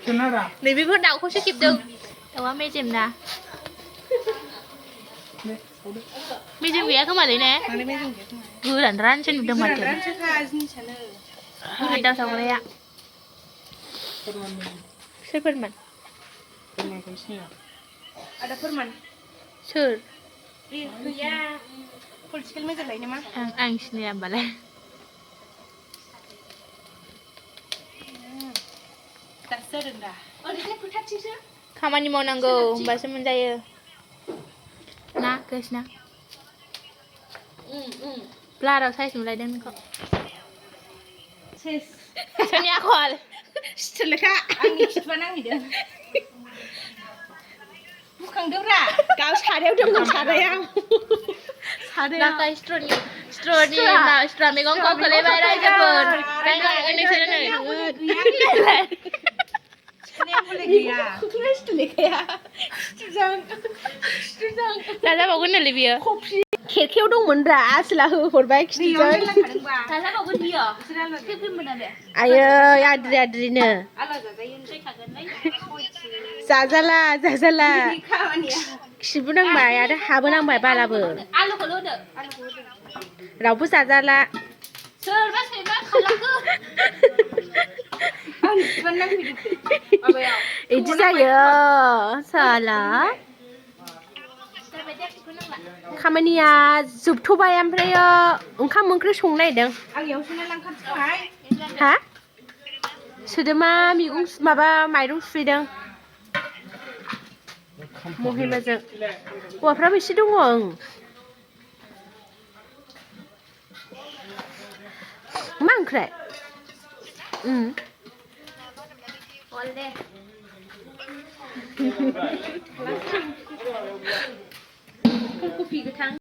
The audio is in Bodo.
बेफोर दाउखौसो खेबदों दाउआ मेजेम ना मेजेम गैया खोमालै ने गोरान रानसो नुदों माथो दाउ सावग्राया सोर फोरमान आदा फोरमान सोर गैया पलिटिकेल मेजर लायो नामा आं सिनाया होमबालाय दासो जादों दा ओरैहाय फोथारथिंसो खामानि मावनांगौ होमबासो मोनजायो ना कृष्णा ब्लाराव साइज नुलायदों नोंखौ सोरनि आखल सिथोरलेखा आंनि खिथुआ नांहैदों बुखांदोब्रा गाव सारायाव दंमोन सारायाव नाखाय स्ट्र'नि मैगंखौ खोलैबाय रायजोफोर रायजोफोर नोंसोरो नै जाजाबावगोन नोलै बियो खेरखायाव दंमोन रा आसोला होहरबाय खिथुजों जाजाबावगोन बियो आयै आद्रि आद्रिनो जाजाला खिबो नांबाय आरो हाबो नांबाय बालाबो आलुखौल' होदो रावबो जाजाला सोरबा सैमा खालामखो इदि जायो साला खामानिया जोबथ'बाय ओमफ्रायो ओंखाम ओंख्रि संनो नागिरदों हा सोदोमा मैगं माबा माइरं सुफैदों महिमाजों हौवाफ्राबो एसे दङ मा ओंख्रि फुलकबि गोथां